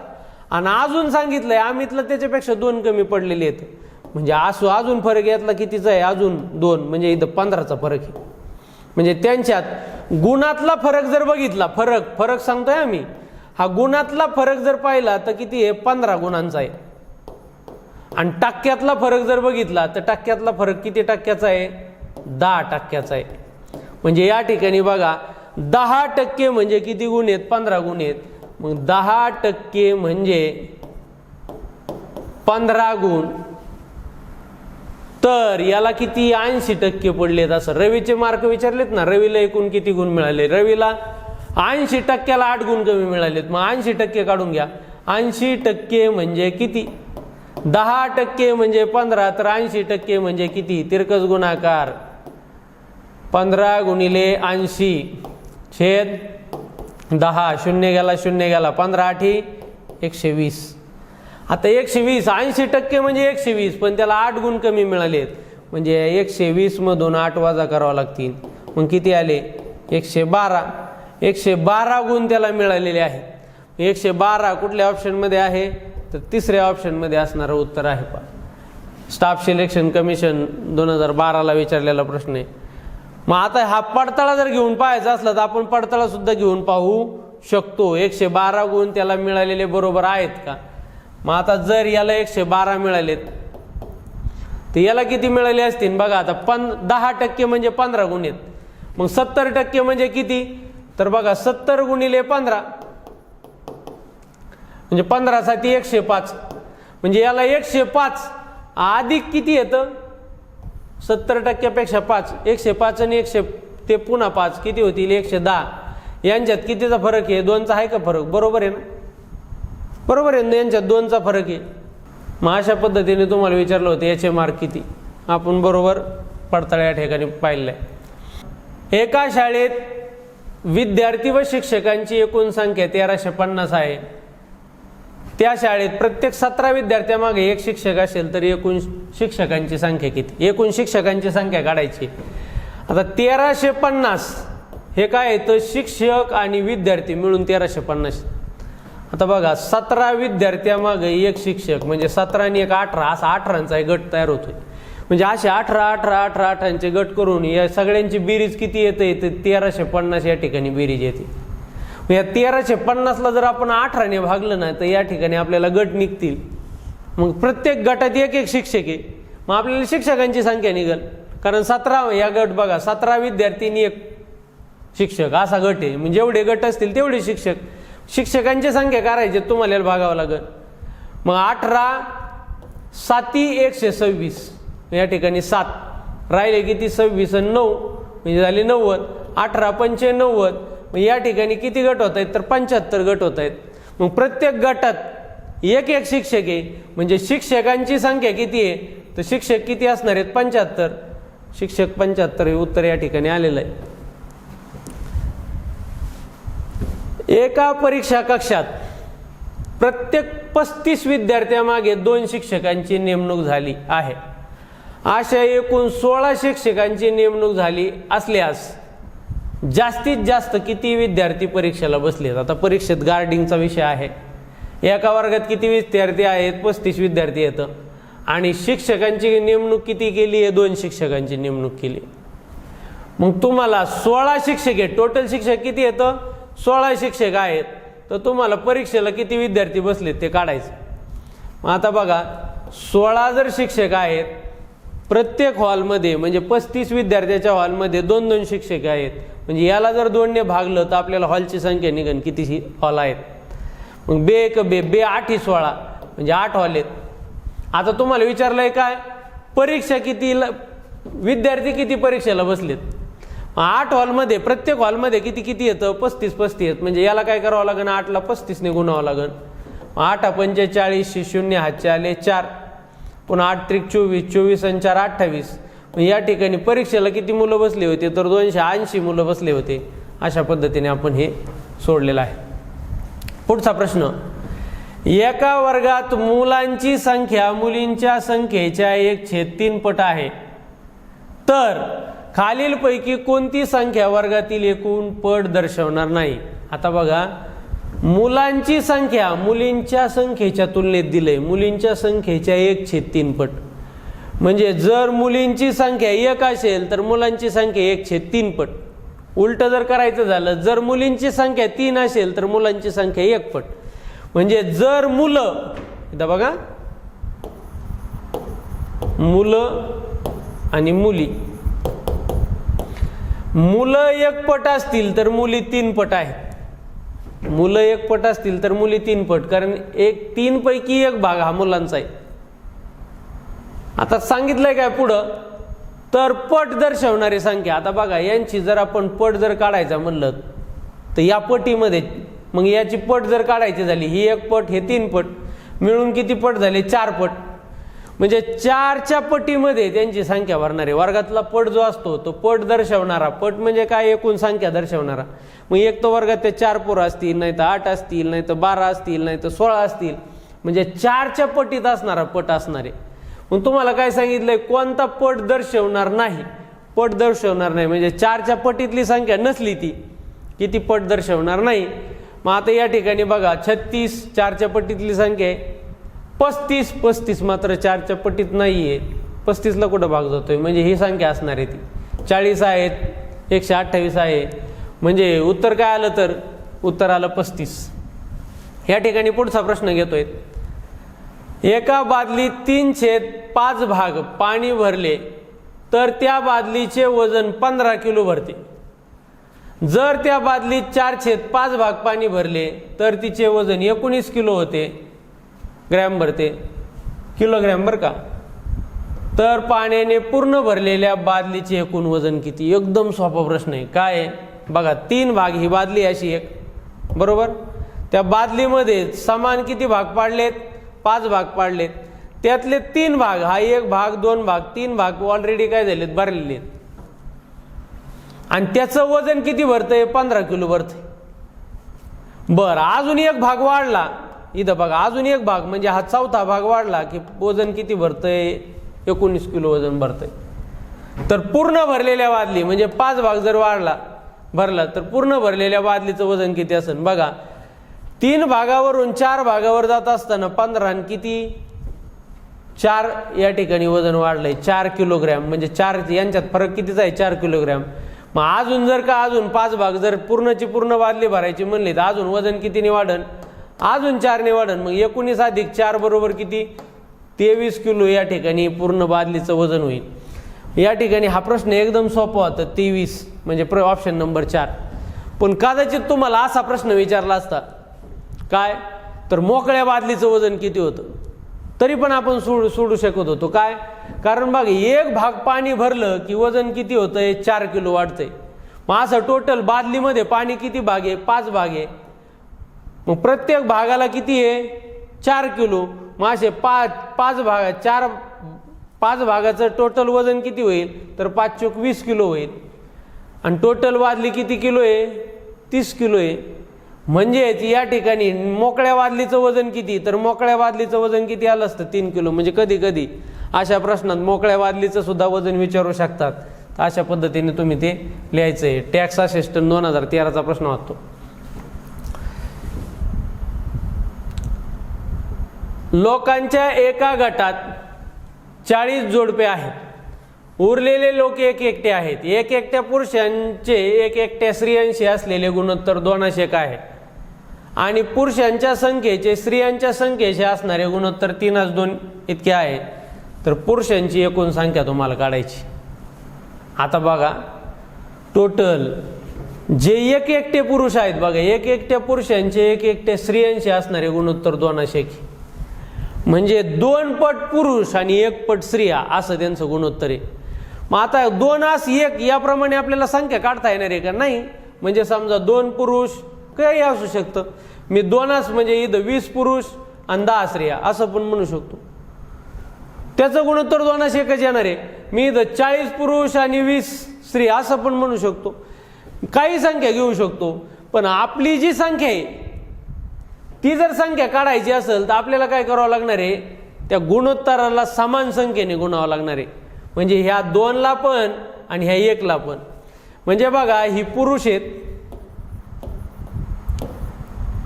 आणि अजून सांगितलंय अमितला त्याच्यापेक्षा 2 कमी पडलेले आहेत, म्हणजे अजून फरक यातला कितीचा आहे? अजून 2, म्हणजे इथं 15चा फरक आहे. म्हणजे त्यांच्यात गुणातला फरक जर बघितला, फरक सांगतोय आम्ही, हा गुणातला फरक जर पाहिला तर किती आहे? 15 गुणांचा आहे. आणि टक्क्यातला फरक जर बघितला तर टक्क्यातला फरक किती टक्क्याचा आहे? 10% आहे. म्हणजे या ठिकाणी बघा, 10% म्हणजे किती गुण आहेत? 15 गुण आहेत. मग 10% म्हणजे 15 गुण. तर याला किती? 80% पडलेत. असं रवीचे मार्क विचारलेत ना, रवीला एकूण किती गुण मिळाले? रवीला 80%ला 8 गुण कमी मिळालेत. मग 80% काढून घ्या. 80% म्हणजे किती? 10% म्हणजे 15, तर 80% म्हणजे किती? तिरकस गुणाकार 15 गुणिले 80 छेद 10. 0 गेला 0 गेला. 15 8 120. आता 120, 80% म्हणजे 120, पण त्याला 8 गुण कमी मिळालेत, म्हणजे 120 मधून 8 वजा करावं लागतील. मग किती आले? 112. 112 गुण त्याला मिळालेले आहेत. 112 कुठल्या ऑप्शनमध्ये आहे? तर तिसऱ्या ऑप्शनमध्ये असणारं उत्तर आहे. स्टाफ सिलेक्शन कमिशन 2012ला विचारलेला प्रश्न आहे. मग आता हा पडताळा जर घेऊन पाहायचा असला तर आपण पडताळा सुद्धा घेऊन पाहू शकतो. 112 गुण त्याला मिळालेले बरोबर आहेत का? मग आता जर याला 112 मिळालेत तर याला किती मिळाले असतील? बघा आता 10% म्हणजे 15 गुण आहेत. मग 70% म्हणजे किती? तर बघा 70 गुणिले 15 म्हणजे 15 साठी 105, म्हणजे याला 105 अधिक किती येतं? 70%पेक्षा 5. 105 आणि 100 ते पुन्हा 5 किती होतील? 110. यांच्यात कितीचा फरक आहे? 2चा आहे का फरक? बरोबर आहे ना? बरोबर आहे ना? यांच्यात 2चा फरक आहे. मग अशा पद्धतीने तुम्हाला विचारलं होतं याचे मार्क किती. आपण बरोबर पडताळा या ठिकाणी पाहिलंय. एका शाळेत विद्यार्थी व शिक्षकांची एकूण संख्या 1350 आहे. त्या शाळेत प्रत्येक 17 विद्यार्थ्यामागे एक शिक्षक असेल तर एकूण शिक्षकांची संख्या किती? एकूण शिक्षकांची संख्या काढायची. आता 1350 हे काय आहे तर शिक्षक आणि विद्यार्थी मिळून 1350. आता बघा 17 विद्यार्थ्यामागे एक शिक्षक म्हणजे 17 आणि एक 18 असा 18चा एक गट तयार होतोय. म्हणजे असे 18 गट करून या सगळ्यांची बेरीज किती येते तर 1350 या ठिकाणी बेरीज येते. या 1350ला जर आपण 18ने भागलं ना तर या ठिकाणी आपल्याला गट निघतील. मग प्रत्येक गटात एक एक शिक्षक आहे. मग आपल्याला शिक्षकांची संख्या निघेल कारण 17 या गट बघा 17 विद्यार्थी एक शिक्षक असा गट आहे. म्हणजे जेवढे गट असतील तेवढे शिक्षक. शिक्षकांची संख्या करायची तुम्हाला भागावं लागेल. मग 18 7 126 या ठिकाणी 7 राहिले किती 26 आणि 9 म्हणजे झाले 90. 18 5 90. मग या ठिकाणी किती गट होत आहेत तर 75 गट होत आहेत. मग प्रत्येक गटात एक एक शिक्षक आहे. म्हणजे शिक्षकांची संख्या किती आहे तर शिक्षक किती असणार आहेत 75. शिक्षक 75 हे उत्तर या ठिकाणी आलेलं आहे. एका परीक्षा कक्षात प्रत्येक 35 विद्यार्थ्यामागे 2 शिक्षकांची नेमणूक झाली आहे. अशा एकूण 16 शिक्षकांची नेमणूक झाली असल्यास जास्तीत जास्त किती विद्यार्थी परीक्षेला बसलेत. आता परीक्षेत गार्डिंगचा विषय आहे. एका वर्गात किती विद्यार्थी आहेत 35 विद्यार्थी येतं आणि शिक्षकांची नेमणूक किती केली आहे 2 शिक्षकांची नेमणूक केली. मग तुम्हाला 16 शिक्षक आहेत. टोटल शिक्षक किती येतं 16 शिक्षक आहेत. तर तुम्हाला परीक्षेला किती विद्यार्थी बसलेत ते काढायचं. मग आता बघा 16 जर शिक्षक आहेत प्रत्येक हॉलमध्ये म्हणजे 35 विद्यार्थ्याच्या हॉलमध्ये 2-2 शिक्षक आहेत. म्हणजे याला जर 2ने भागलं तर आपल्याला हॉलची संख्या निघेल किती हॉल आहेत. मग बे 8 = 16 म्हणजे 8 हॉल आहेत. आता तुम्हाला विचारलंय काय परीक्षा किती विद्यार्थी किती परीक्षेला बसलेत. 8 हॉलमध्ये प्रत्येक हॉलमध्ये किती येतं 35 आहेत. म्हणजे याला काय करावं लागेल 8ला 35ने गुणावं लागेल. 8 × 5 = 40 0 हातचे आले 4 पुन्हा 8 × 3 = 24 24 आणि 4 = 28. या ठिकाणी परीक्षेला किती मुलं बसले होते तर 280 मुलं बसले होते. अशा पद्धतीने आपण हे सोडलेलं आहे. पुढचा प्रश्न एका वर्गात मुलांची संख्या मुलींच्या संख्येच्या 1/3 पट आहे तर खालीलपैकी कोणती संख्या वर्गातील एकूण पट दर्शवणार नाही. आता बघा मुलांची संख्या मुलींच्या संख्येच्या तुलनेत दिलंय मुलींच्या संख्येच्या 1/3 पट. म्हणजे जर मुलींची संख्या 1 असेल तर मुलांची संख्या 1/3 पट. उलट जर करायचं झालं जर मुलींची संख्या 3 असेल तर मुलांची संख्या 1 पट. म्हणजे जर मुलं इथं बघा मुलं आणि मुली मुलं 1 पट असतील तर मुली 3 पट आहेत. मुलं 1 पट असतील तर मुली 3 पट कारण 3 पैकी 1 भाग हा मुलांचा आहे. आता सांगितलंय काय पुढं तर पट दर्शवणारी संख्या. आता बघा यांची जर आपण पट जर काढायचा म्हणलं तर या पटीमध्ये मग याची पट जर काढायची झाली ही 1 पट हे 3 पट मिळून किती पट झाले 4 पट. म्हणजे 4च्या पटीमध्ये त्यांची संख्या भरणारी. वर्गातला पट जो असतो तो पट दर्शवणारा. पट म्हणजे काय एकूण संख्या दर्शवणारा. मग एक तर वर्गात ते 4 पोरं असतील नाही तर 8 असतील नाही तर 12 असतील नाही तर 16 असतील. म्हणजे 4च्या पटीत असणारा पट असणारे. मग तुम्हाला काय सांगितलंय कोणता पट दर्शवणार नाही. पट दर्शवणार नाही म्हणजे 4च्या पटीतली संख्या नसली ती किती पट दर्शवणार नाही. मग आता या ठिकाणी बघा 36 4च्या पटीतली संख्या आहे. 35 मात्र 4च्या पटीत नाहीये. 35ला कुठं भाग जातोय म्हणजे ही संख्या असणार आहे ती. 40 आहेत 128 आहे. म्हणजे उत्तर काय आलं तर उत्तर आलं 35. या ठिकाणी पुढचा प्रश्न घेतोय एका बादलीत 3/5 भाग पाणी भरले तर त्या बादलीचे वजन 15 किलो भरते. जर त्या बादलीत 4/5 भाग पाणी भरले तर तिचे वजन 19 किलो होते. ग्रॅम भरते किलोग्रॅम बरं का. तर पाण्याने पूर्ण भरलेल्या बादलीचे एकूण वजन किती. एकदम सोपा प्रश्न आहे. काय आहे बघा 3 भाग ही बादली अशी एक बरोबर. त्या बादलीमध्ये समान किती भाग पाडलेत 5 भाग पाडलेत. त्यातले 3 भाग हा 1 भाग 2 भाग 3 भाग ऑलरेडी काय झालेत भरलेले आहेत. आणि त्याचं वजन किती भरतंय 15 किलो भरतंय. बरं अजून 1 भाग वाढला इथं बघा अजून 1 भाग म्हणजे हा 4था भाग वाढला की वजन किती भरतंय 19 किलो वजन भरतंय. तर पूर्ण भरलेल्या बादली म्हणजे 5 भाग जर वाढला भरला तर पूर्ण भरलेल्या बादलीचं वजन किती असेल बघा. 3 भागावरून 4 भागावर जात असताना 15 आणि किती 4 या ठिकाणी वजन वाढलंय 4 किलोग्रॅम. म्हणजे 4 यांच्यात फरक कितीचा आहे 4 किलोग्रॅम. मग अजून जर का अजून 5 भाग जर पूर्णची पूर्ण बादली भरायची म्हणली तर अजून वजन कितीने वाढन, अजून 4ने वाढन. मग 19 अधिक 4 बरोबर किती 23 किलो या ठिकाणी पूर्ण बादलीचं वजन होईल. या ठिकाणी हा प्रश्न एकदम सोपा होता 23 म्हणजे ऑप्शन नंबर 4. पण कदाचित तुम्हाला असा प्रश्न विचारला असता काय तर मोकळ्या बादलीचं वजन किती होतं तरी पण आपण सोडू शकत होतो. काय कारण बघ 1 भाग पाणी भरलं की वजन किती होतंय 4 किलो वाढतंय. मग असं टोटल बादलीमध्ये पाणी किती भाग आहे 5 भाग आहे. मग प्रत्येक भागाला किती आहे 4 किलो. मग असे 5 भाग 5 भागाचं टोटल वजन किती होईल तर 5 चोक 20 किलो होईल. आणि टोटल बादली किती किलो आहे 30 किलो आहे. म्हणजेच या ठिकाणी मोकळ्या बादलीचं वजन किती तर मोकळ्या बादलीचं वजन किती आलं असतं 3 किलो. म्हणजे कधी कधी अशा प्रश्नात मोकळ्या बादलीचं सुद्धा वजन विचारू शकतात. तर अशा पद्धतीने तुम्ही ते लिहायचं आहे. टॅक्स असिस्टंट 2013चा प्रश्न वाटतो. लोकांच्या एका गटात 40 जोडपे आहेत. उरलेले लोक एक एकटे आहेत. एक एकट्या पुरुषांचे एक एकट्या स्त्रियांशी असलेले गुणोत्तर 2:1 आहे आणि पुरुषांच्या संख्येचे स्त्रियांच्या संख्येशी असणारे गुणोत्तर 3:2 इतके आहे. तर पुरुषांची एकूण संख्या तुम्हाला काढायची. आता बघा टोटल जे एक एकटे पुरुष आहेत बघा एक एकट्या पुरुषांचे एक एकट्या स्त्रियांशी असणारे गुणोत्तर 2:1 म्हणजे 2 पट पुरुष आणि 1 पट स्त्रिया असं त्यांचं गुणोत्तर आहे. मग आता 2:1 याप्रमाणे आपल्याला संख्या काढता येणार आहे का नाही. म्हणजे समजा 2 पुरुष काही असू शकतं. मी 2 म्हणजे इथं 20 पुरुष आणि 10 स्त्रिया असं पण म्हणू शकतो. त्याचं गुणोत्तर 2:1 येणार आहे. मी इथं 40 पुरुष आणि 20 स्त्रिया असं पण म्हणू शकतो. काही संख्या घेऊ शकतो. पण आपली जी संख्या आहे ती जर संख्या काढायची असेल तर आपल्याला काय करावं लागणार आहे त्या गुणोत्तराला समान संख्येने गुणावं लागणार आहे. म्हणजे ह्या 2ला पण आणि ह्या 1ला पण. म्हणजे बघा ही पुरुष आहेत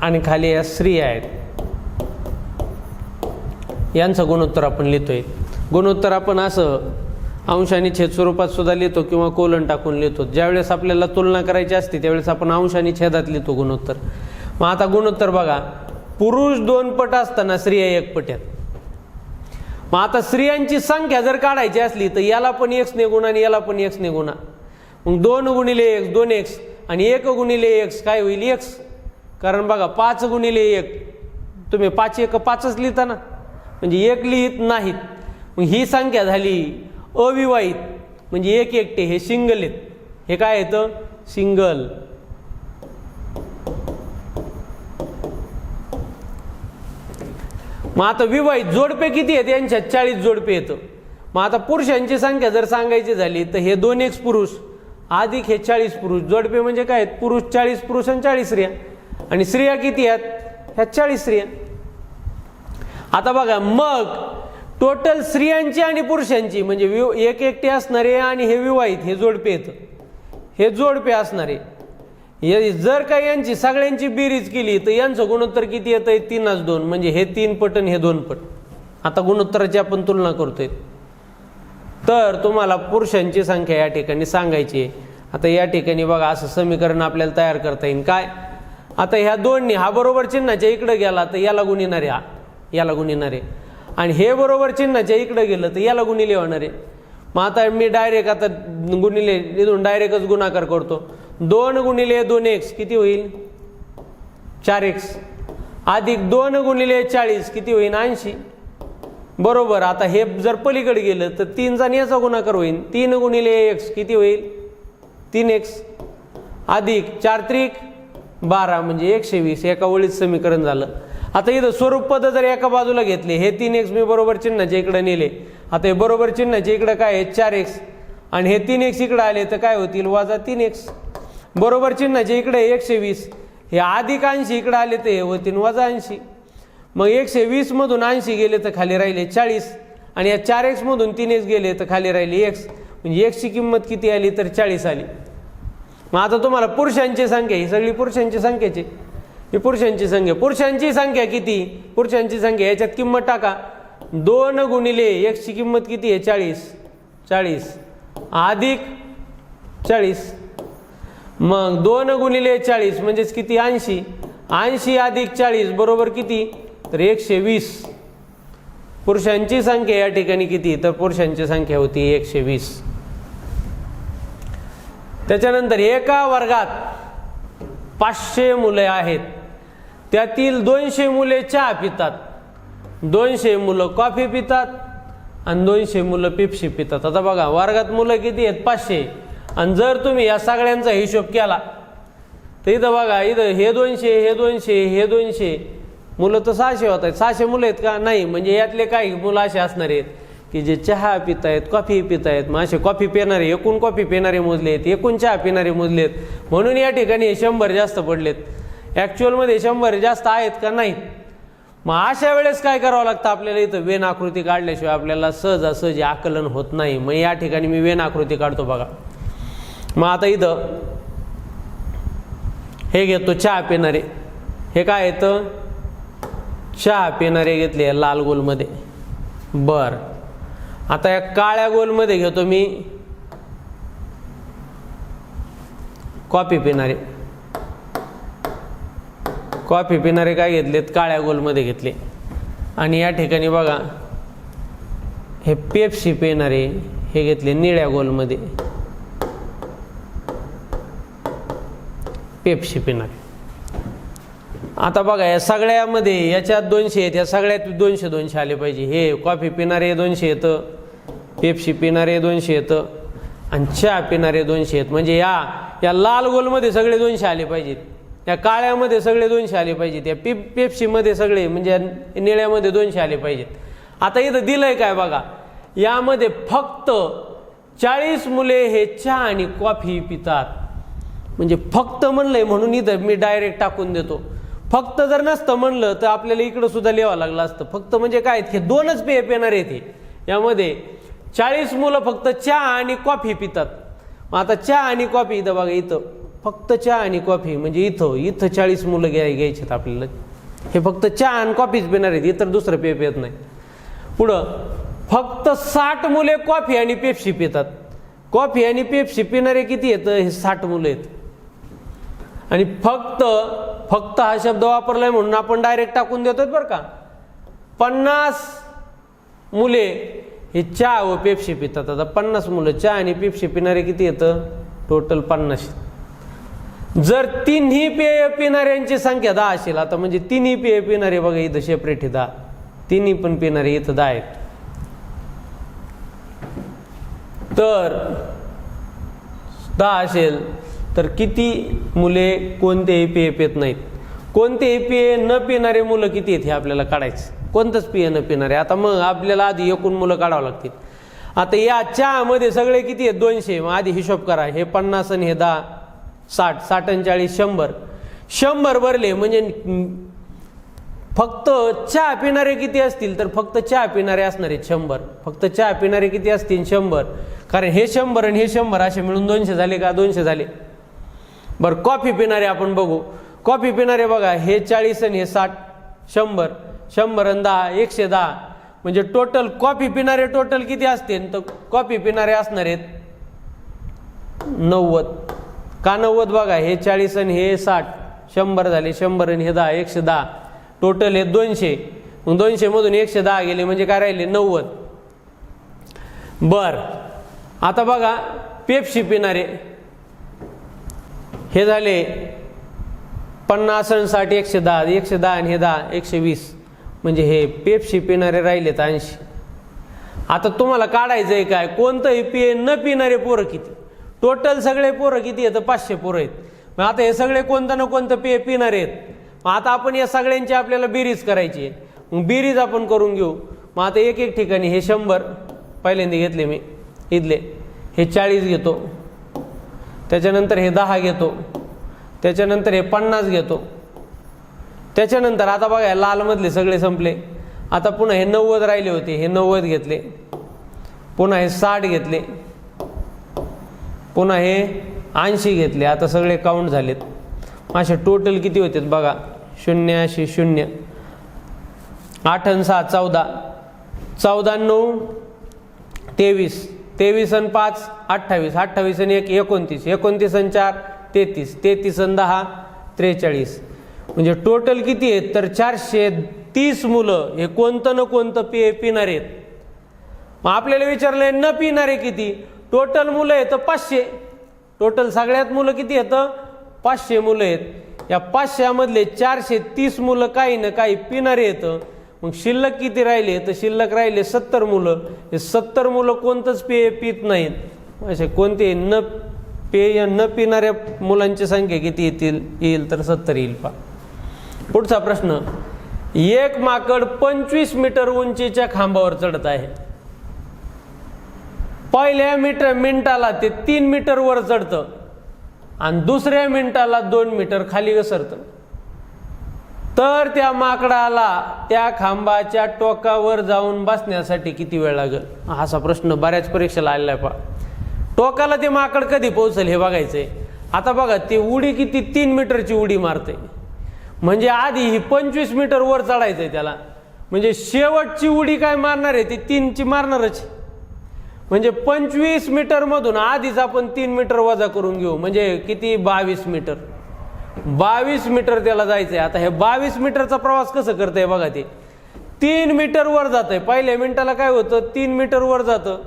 आणि खाली या स्त्रिया आहेत. यांचं गुणोत्तर आपण लिहितोय. गुणोत्तर आपण असं अंश आणि छेद स्वरूपात सुद्धा लिहितो किंवा कोलन टाकून लिहितो. ज्यावेळेस आपल्याला तुलना करायची असते त्यावेळेस आपण अंश आणि छेदात लिहितो गुणोत्तर. मग आता गुणोत्तर बघा पुरुष 2 पट असताना स्त्रिया 1 पट आहेत. मग आता स्त्रियांची संख्या जर काढायची असली तर याला पण x ने गुणा आणि याला पण x ने गुणा. मग 2 गुणिले x 2x आणि 1 गुणिले x काय होईल x. कारण बघा 5 गुणिले 1 तुम्ही 5 1 5च लिहिता ना म्हणजे 1 लिहित नाहीत. मग ही संख्या झाली अविवाहित म्हणजे 1 एकटे हे सिंगल आहेत. हे काय येतं सिंगल. मग आता विवाहित जोडपे किती आहेत यांच्यात 40 जोडपे येतं. मग आता पुरुषांची संख्या जर सांगायची झाली तर हे 2x पुरुष अधिक हे 40 पुरुष जोडपे म्हणजे काय आहेत पुरुष 40 पुरुष आणि 40 स्त्रिया आणि स्त्रिया किती आहेत ह्या 40 स्त्रिया. आता बघा मग टोटल स्त्रियांची आणि पुरुषांची म्हणजे एक एकटे असणारे आणि हे विवाहित हे जोडपे येतं. हे जोडपे असणारे जर का यांची सगळ्यांची बेरीज केली तर यांचं गुणोत्तर किती येतंय 3:2 म्हणजे हे 3 पट आणि हे 2 पट. आता गुणोत्तराची आपण तुलना करतोय तर तुम्हाला पुरुषांची संख्या या ठिकाणी सांगायची आहे. आता या ठिकाणी बघा असं समीकरण आपल्याला तयार करता येईल. काय आता ह्या 2नी हा बरोबर चिन्हाच्या इकडे गेला तर याला गुणिणार आहे, याला गुणिणार आहे आणि हे बरोबर चिन्हाच्या इकडे गेलं तर याला गुणिले होणार आहे. मग आता मी डायरेक्ट आता गुणिले इथून डायरेक्टच गुणाकार करतो. 2 गुणिले 2x किती होईल 4x अधिक 2 गुणिले 40 किती होईल 80 बरोबर. आता हे जर पलीकडे गेलं तर 3चा आणि याचा गुणाकार होईल. 3 गुणिले x किती होईल 3x अधिक 4 त्रिक 12 म्हणजे 120 एका ओळीत समीकरण झालं. आता इथं स्वरूप पद जर एका बाजूला घेतले हे 3x मी बरोबर चिन्हाच्या इकडे नेले. आता हे बरोबर चिन्हाच्या इकडे काय आहे 4x आणि हे 3x इकडे आले तर काय होतील वजा 3x बरोबर चिन्हाच्या इकडे 120 हे अधिक 80 इकडे आले तर हे होतील वजा 80. मग 120 मधून 80 गेले तर खाली राहिले 40 आणि या 4x मधून 3x गेले तर खाली राहिले x म्हणजे x ची किंमत किती आली तर 40 आली. मग आता तुम्हाला पुरुषांची संख्या, ही सगळी पुरुषांची संख्याची, ही पुरुषांची संख्या. पुरुषांची संख्या किती, पुरुषांची संख्या याच्यात किंमत टाका. 2 गुणिले x ची किंमत किती आहे 40, 40 अधिक 40. मग 2 गुणिले 40 म्हणजेच किती 80, 80 अधिक 40 बरोबर किती तर 120. पुरुषांची संख्या या ठिकाणी किती तर पुरुषांची संख्या होती 120. त्याच्यानंतर एका वर्गात 500 मुले आहेत, त्यातील 200 मुले चहा पितात, 200 मुलं कॉफी पितात आणि 200 मुलं पेप्सी पितात. आता बघा वर्गात मुलं किती आहेत 500, आणि जर तुम्ही या सगळ्यांचा हिशोब केला तर इथं बघा, इथं हे 200 हे 200 हे 200 मुलं तर 600 होत आहेत. 600 मुलं आहेत का नाही, म्हणजे यातले काही मुलं असे असणार आहेत की जे चहा पित आहेत, कॉफी पित आहेत. मग असे कॉफी पिणारे, एकूण कॉफी पिणारे मोजले आहेत, एकूण चहा पिणारे मोजले आहेत, म्हणून या ठिकाणी 100 जास्त पडलेत. ॲक्च्युअलमध्ये 100 जास्त आहेत का नाहीत. मग अशा वेळेस काय करावं लागतं आपल्याला, इथं वेन आकृती काढल्याशिवाय आपल्याला सहजासहजी आकलन होत नाही. मग या ठिकाणी मी वेन आकृती काढतो बघा. मग आता इथं हे घेतो चहा पिणारे, हे काय येतं चहा पिणारे घेतले लाल गोलमध्ये. बर, आता या काळ्या गोलमध्ये घेतो मी कॉफी पिणारे. कॉफी पिणारे काय घेतलेत काळ्या गोलमध्ये घेतले. आणि या ठिकाणी बघा हे पेप्सी पिणारे हे घेतले निळ्या गोलमध्ये, पेप्सी पिणारे. आता बघा या सगळ्यामध्ये याच्यात 200 आहेत, या सगळ्यात 200 200 आले पाहिजे. हे कॉफी पिणारे 200 येतं, पेप्सी पिणारे 200 येतं आणि चहा पिणारे 200 आहेत. म्हणजे या लाल गोलमध्ये सगळे 200 आले पाहिजेत, या काळ्यामध्ये सगळे 200 आले पाहिजेत, या पेप्सीमध्ये सगळे म्हणजे निळ्यामध्ये 200 आले पाहिजेत. आता इथं दिलंय काय बघा, यामध्ये फक्त 40 मुले हे चहा आणि कॉफी पितात. म्हणजे फक्त म्हणलंय म्हणून इथं मी डायरेक्ट टाकून देतो. फक्त जर नसतं म्हणलं तर आपल्याला इकडं सुद्धा लिहावं लागलं असतं. फक्त म्हणजे काय हे 2च पेय पिणार आहेत, यामध्ये 40 मुलं फक्त चहा आणि कॉफी पितात. मग आता चहा आणि कॉफी इथं बघा, इथं फक्त चहा आणि कॉफी म्हणजे इथं 40 मुलं घ्यायचेत आपल्याला. हे फक्त चहा आणि कॉफीच पिणार आहेत, इतर दुसरं पेय पित नाही. पुढं फक्त 60 मुले कॉफी आणि पेप्सी पितात. कॉफी आणि पेप्सी पिणारे किती येतं हे 60 मुलं आहेत. आणि फक्त हा शब्द वापरलाय म्हणून आपण डायरेक्ट टाकून देतोय बरं का. 50 मुले हे चहा व पेप्सी पितात. आता 50 मुलं चहा आणि पेप्सी पिणारे किती येतं टोटल 50. जर तिन्ही पेय पिणाऱ्यांची संख्या 10 असेल, आता म्हणजे तिन्ही पेय पिणारे बघा इथं सेपरेट 10, तिन्ही पण पिणारे इथं 10 आहेत. तर 10 असेल तर किती मुले कोणतेही पेय पित नाहीत. कोणतेही पेय न पिणारे मुलं किती आहेत हे आपल्याला काढायचं. कोणतंच पेय न पिणारे. आता मग आपल्याला आधी एकूण मुलं काढावं लागतील. आता या चहामध्ये सगळे किती आहेत 200. मग आधी हिशोब करा, हे 50 आणि हे 10 60, 60 आणि 40 100. 100 भरले म्हणजे फक्त चहा पिणारे किती असतील तर फक्त चहा पिणारे असणार आहेत 100. फक्त चहा पिणारे किती असतील 100. कारण हे 100 आणि हे 100 असे मिळून 200 झाले का 200 झाले. बरं कॉफी पिणारे आपण बघू. कॉफी पिणारे बघा हे 40 आणि हे 60 100, 100 आणि 10 110. म्हणजे टोटल कॉफी पिणारे टोटल किती असतील तर कॉफी पिणारे असणार आहेत 90. का 90 बघा हे 40 आणि हे 60 100 झाले, 100 आणि हे 10 110. टोटल हे 200. मग 200 मधून 110 गेले म्हणजे काय राहिले 90. बर आता बघा पेप्सी पिणारे हे झाले 50 आणि 60 110, 110 आणि हे 10 120. म्हणजे हे पेप्सी पिणारे राहिलेत 80. आता तुम्हाला काढायचंय काय कोणतंही पेय न पिणारे पोरं किती. टोटल सगळे पोरं किती आहेत 500 पोरं आहेत. मग आता हे सगळे कोणतं ना कोणतं पेय पिणारे आहेत. मग आता आपण या सगळ्यांची आपल्याला बेरीज करायची आहे. मग बेरीज आपण करून घेऊ. मग आता एक एक ठिकाणी हे 100 पहिल्यांदा घेतले मी इथले, हे 40 घेतो, त्याच्यानंतर हे 10 घेतो, त्याच्यानंतर हे 50 घेतो, त्याच्यानंतर आता बघा लालमधले सगळे संपले. आता पुन्हा हे 90 राहिले होते, हे 90 घेतले, पुन्हा हे 60 घेतले, पुन्हा हे 80 घेतले. आता सगळे काउंट झालेत. असे टोटल किती होते बघा, 0 80 0, 8 आणि 6 14, 14 आणि 9 23, 23 आणि 5 28, 28 आणि 1 29, 29 आणि 4 33, 33 आणि 10 43. म्हणजे टोटल किती आहेत तर 430 मुलं हे कोणतं न कोणतं पेय पिणार आहेत. मग आपल्याला विचारलंय न पिणारे किती. टोटल मुलं आहेत 500. टोटल सगळ्यात मुलं किती येतं 500 मुलं आहेत. या 500 मधले 430 मुलं काही ना काही पिणारे येतं. मग शिल्लक किती राहिले तर शिल्लक राहिले 70 मुलं. हे 70 मुलं कोणतंच पेय पित नाहीत. असे कोणते न पेय न पिणाऱ्या मुलांची संख्या किती येईल तर 70 येईल. पा पुढचा प्रश्न, एक माकड 25 मीटर उंचीच्या खांबावर चढत आहे. पहिल्या मिनिटाला ते 3 मीटर वर चढतं आणि दुसऱ्या मिनिटाला 2 मीटर खाली घसरतं. तर त्या माकडाला त्या खांबाच्या टोकावर जाऊन बसण्यासाठी किती वेळ लागेल. असा प्रश्न बऱ्याच परीक्षेला आलेला आहे. पहा टोकाला ते माकड कधी पोहोचेल हे बघायचंय. आता बघा ते उडी किती 3 मीटरची उडी मारते. म्हणजे आधी ही 25 मीटर वर चढायचंय त्याला. म्हणजे शेवटची उडी काय मारणार आहे ती 3ची मारणारच. म्हणजे 25 मीटर मधून आधीच आपण 3 मीटर वजा करून घेऊ. म्हणजे किती 22 मीटर. 22 मीटर त्याला जायचंय. आता हे 22 मीटरचा प्रवास कसं करतंय बघा. ते 3 मीटर वर जातंय. पहिल्या मिनिटाला काय होतं 3 मीटर वर जातं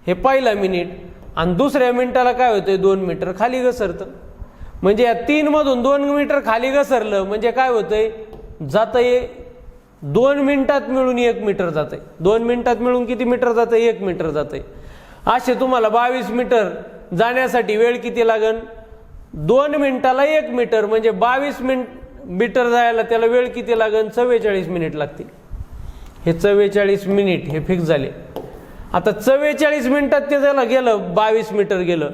हे पहिला मिनिट, आणि दुसऱ्या मिनिटाला काय होतंय 2 मीटर खाली घसरतं. म्हणजे या 3 मधून 2 मीटर खाली घसरलं म्हणजे काय होतंय जातंय 2 मिनिटात मिळून 1 मीटर जातंय. 2 मिनिटात मिळून किती मीटर जातंय 1 मीटर जातंय. असे तुम्हाला 22 मीटर जाण्यासाठी वेळ किती लागेल 2 मिनिटाला 1 मीटर. म्हणजे 22 मीटर जायला त्याला वेळ किती लागेल 44 मिनिट लागतील. हे 44 मिनिट हे फिक्स झाले. आता 44 मिनिटात ते त्याला गेलं 22 मीटर गेलं.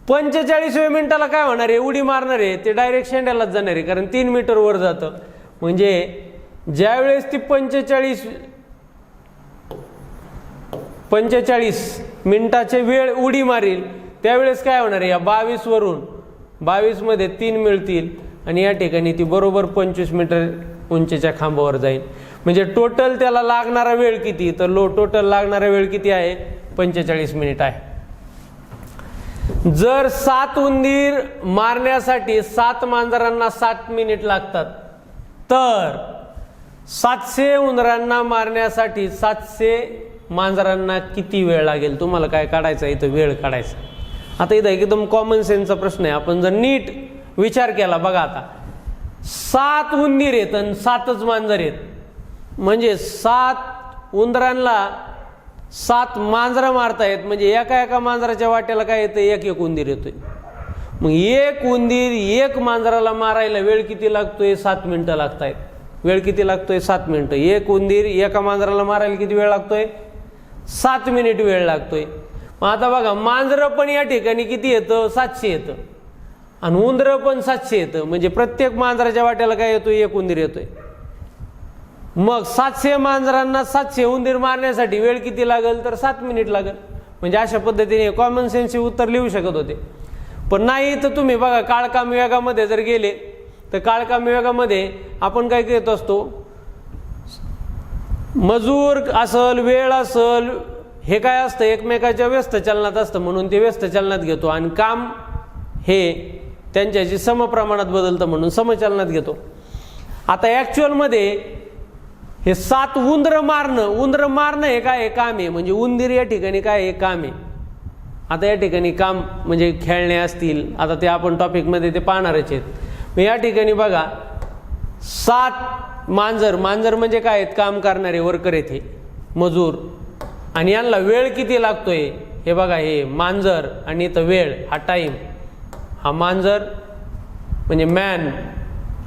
45व्या मिनिटाला काय होणार आहे उडी मारणार आहे ते डायरेक्ट शेंड्यालाच जाणार आहे, कारण 3 मीटर वर जातं. म्हणजे ज्यावेळेस ती 45 मिनिटाचे वेळ उडी मारेल त्यावेळेस काय होणार आहे या 22 वरून 22 मध्ये 3 मिळतील आणि या ठिकाणी ती बरोबर 25 मीटर उंचीच्या खांबावर जाईल. म्हणजे टोटल त्याला लागणारा वेळ किती तर टोटल लागणारा वेळ किती आहे 45 मिनिट आहे. जर 7 उंदीर मारण्यासाठी 7 मांजरांना 7 मिनिट लागतात तर 700 उंदरांना मारण्यासाठी 700 मांजरांना किती वेळ लागेल. तुम्हाला काय काढायचं इथं वेळ काढायचा. आता इथं एकदम कॉमन सेन्सचा प्रश्न आहे. आपण जर नीट विचार केला बघा, आता 7 उंदीर आहेत आणि 7च मांजर आहेत. म्हणजे 7 उंदरांना 7 मांजरं मारतायत. म्हणजे एका मांजराच्या वाट्याला काय येतं एक उंदीर येतोय. मग एक उंदीर एक मांजराला मारायला वेळ किती लागतोय 7 मिनिटं लागतायत. वेळ किती लागतोय 7 मिनिटं. एक उंदीर एका मांजराला मारायला किती वेळ लागतोय 7 मिनिट वेळ लागतोय. मग आता बघा मांजरं पण या ठिकाणी किती येतं 700 येतं आणि उंदरं पण 700 येतं. म्हणजे प्रत्येक मांजराच्या वाट्याला काय येतोय एक उंदीर येतोय. मग 700 मांजरांना 700 उंदीर मारण्यासाठी वेळ किती लागेल तर 7 मिनिट लागेल. म्हणजे अशा पद्धतीने कॉमन सेन्सचे उत्तर लिहू शकत होते. पण नाही तर तुम्ही बघा काळकाम विभागामध्ये जर गेले तर काळकाम विभागामध्ये आपण काय करत असतो मजूर असल वेळ असल हे काय असतं एकमेकाच्या व्यस्त चलनात असतं म्हणून ते व्यस्त चलनात घेतो आणि काम हे त्यांच्याशी समप्रमाणात बदलतं म्हणून समचलनात घेतो. आता ॲक्च्युअलमध्ये हे 7 उंदरं मारणं हे काय हे काम आहे. म्हणजे उंदीर या ठिकाणी काय हे काम आहे. आता या ठिकाणी काम म्हणजे खेळणे असतील आता ते आपण टॉपिकमध्ये ते पाहणारच आहेत. मग या ठिकाणी बघा 7 मांजर म्हणजे काय आहेत काम करणारे वर्कर आहेत हे मजूर आणि यांना वेळ किती लागतोय हे बघा हे मांजर आणि इथं वेळ हा टाईम हा मांजर म्हणजे मॅन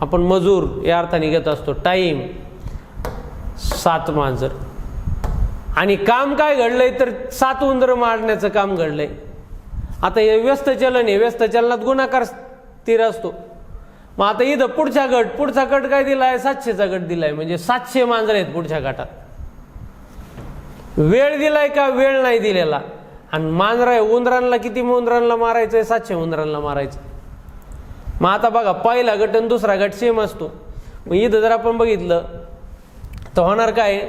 आपण मजूर या अर्थाने घेत असतो टाईम 7 मांजर आणि काम काय घडलंय तर 7 उंदरं मारण्याचं काम घडलंय. आता हे व्यस्त चलन आहे व्यस्त चलनात गुणाकार स्थिर असतो. मग आता इथं पुढचा गट काय दिलाय 700चा गट दिलाय म्हणजे 700 मांजर आहेत पुढच्या गटात. वेळ दिलाय का वेळ नाही दिलेला. आणि मांजरा आहे, उंदरांना किती उंदरांना मारायचं आहे? 700 उंदरांना मारायचं. मग आता बघा पहिला गट आणि दुसरा गट सेम असतो. मग इथं जर आपण बघितलं तर होणार काय?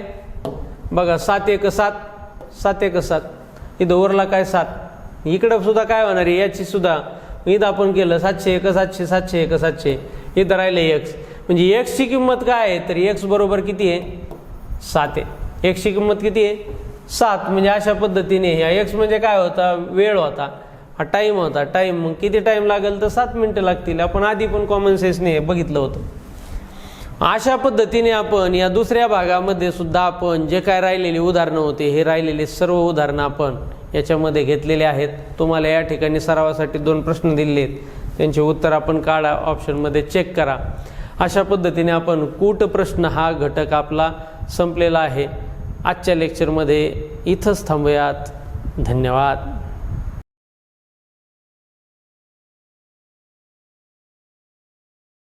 बघा 7 1 7, 7 1 7, इथं उरला काय 7. इकडं सुद्धा काय होणार आहे? याची सुद्धा इथं आपण केलं 700 1 700, 700 1 700, इथं राहिले x. म्हणजे x ची किंमत काय आहे? तर x बरोबर किती आहे? 7 आहे. x ची किंमत किती आहे? 7. म्हणजे अशा पद्धतीने ह्या x म्हणजे काय होता? वेळ होता, हा टाईम होता. टाईम मग किती टाईम लागेल? तर 7 मिनटं लागतील. आपण आधी पण कॉमन सेन्सने बघितलं होतं. अशा पद्धतीने आपण या दुसऱ्या भागामध्ये सुद्धा आपण जे काय राहिलेली उदाहरणं होते, हे राहिलेले सर्व उदाहरणं आपण याच्यामध्ये घेतलेले आहेत. तुम्हाला या ठिकाणी सरावासाठी 2 प्रश्न दिलेले आहेत, त्यांचे उत्तर आपण काढा, ऑप्शनमध्ये चेक करा. अशा पद्धतीने आपण कूट प्रश्न हा घटक आपला संपलेला आहे. आजच्या लेक्चरमध्ये इथंच थांबूयात. धन्यवाद.